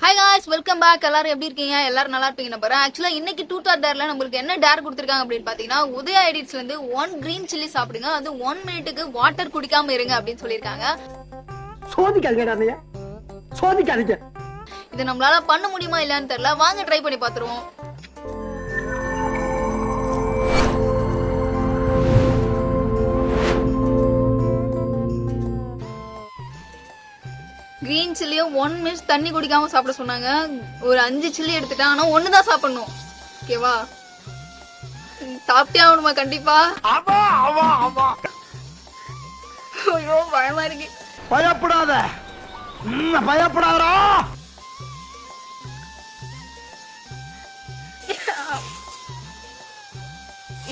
Hi guys, welcome back. எல்லாரும் எப்படி இருக்கீங்க? எல்லாரும் நல்லா இருப்பீங்க நம்புறேன். ஆக்சுவலா இன்னைக்கு டூத் ஆர் டேர்ல நம்மளுக்கு என்ன டேர் கொடுத்துருக்காங்க அப்படின்னு பாத்தீங்கன்னா, உதயா எடிட்ஸ்ல இருந்து 1 கிரீன் சில்லி சாப்பிடுங்க, அது 1 மினிட்டுக்கு வாட்டர் குடிக்காம இருங்க அப்படின்னு சொல்லியிருக்காங்க. சோதிக்காதீங்க. இது நம்மளால பண்ண முடியுமா இல்லன்னு தெரியல. வாங்க ட்ரை பண்ணி பாத்துருவோம். கிரீன் சில்லியும் 1 மினிட் தண்ணி குடிக்காம சாப்பிட சொன்னாங்க. ஒரு 5 சில்லி எடுத்துட்டேன், ஆனா 1 தான் சாப்பிடணும். ஓகேவா? சாப்பிட்டே ஆகணுமா? கண்டிப்பா. ஐயோ பயமா இருக்கு. பயப்படாத, பயப்படாதா.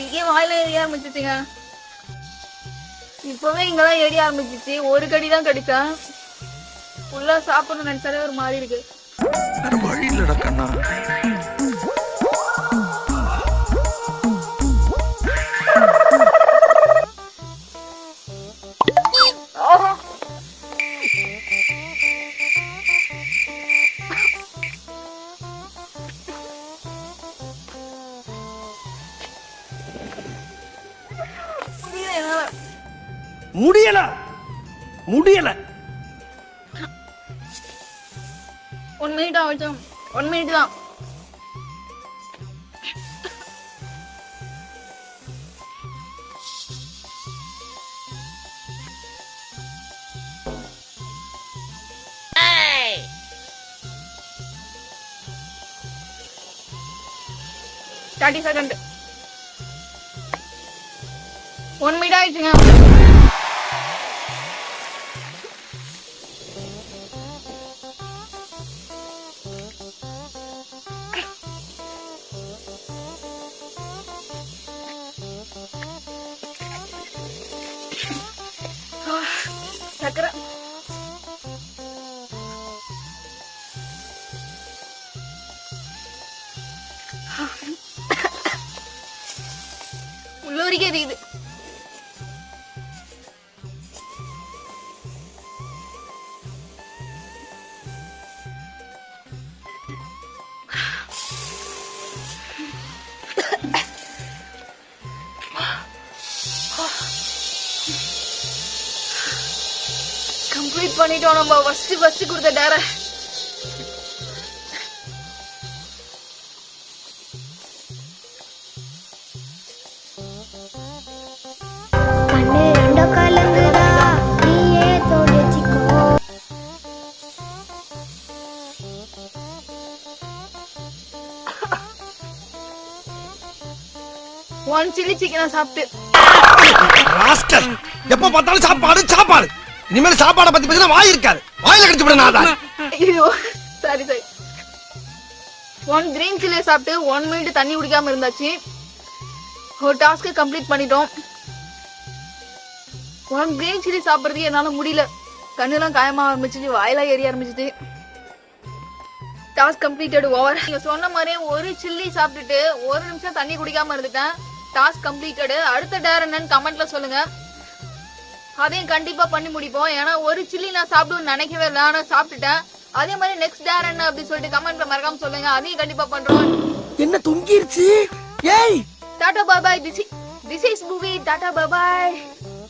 இங்கே வாயில எரிய ஆரம்பிச்சிச்சுங்க. இப்பவே இங்கதான் எரிய ஆரம்பிச்சிச்சு. ஒரு கடி தான் கடிச்சேன். ஃபுல்லா சாப்பிடணும் நினைச்சாலே ஒரு மாதிரி இருக்கு. வழி இல்லடா கண்ணா. முடியல முடியல. 1 மினிட் ஆகும். 1 மினிட் தான். Thirty second. 1 மினிட் ஆயிடுச்சுங்க. சக்கரை உள்ளூரிக்கே தெரியுது. கம்ப்ளீட் பண்ணிட்டோம் நம்ம ஃபர்ஸ்ட் கொடுத்த டேர. கண்ணு ரெண்டோ கலங்குதா, நீயே தோடிச்சிக்கோ. 1 சில்லி சிக்கனை சாப்பிட்டு எப்ப பார்த்தாலும் சாப்பாடு சாப்பாடு. இனிமேல் சாப்பாடை பத்தி பேசினா வாய் இருக்காது. வாயில கடிச்சு விட நான். ஐயோ சரி. 1 கிரீன் சில்லியை சாப்பிட்டு 1 மினிட் தண்ணி குடிக்காம இருந்தாச்சு. ஒரு டாஸ்க்கு கம்ப்ளீட் பண்ணிட்டோம். 1 கிரீன் சில்லி சாப்பிட்றதுக்கு என்னால முடியல. கண்ணெல்லாம் காயமா ஆரம்பிச்சிச்சு, வாயிலாம் ஏறிய ஆரம்பிச்சிச்சு. Task completed over. நீங்க சொன்ன மாதிரி ஒரு சில்லி சாப்பிட்டுட்டு 1 நிமிஷம் தண்ணி குடிக்காம இருந்துட்டேன். Task completed. அடுத்த டேர் என்னன்னு கமெண்ட்ல சொல்லுங்க. அதையும் கண்டிப்பா பண்ணி முடிப்போம். ஏன்னா ஒரு சில்லி நான் சாப்பிடுவேன்னு நினைக்கவே இல்லை, ஆனா சாப்பிட்டுட்டேன். அதே மாதிரி நெக்ஸ்ட் டேர் என்ன அப்படின்னு சொல்லிட்டு கமெண்ட்ல மறக்காம சொல்லுங்க. அதையும் கண்டிப்பா பண்றோம். என்ன தொங்கிருச்சு? ஏய் tata bye bye. This is movie. Tata bye bye.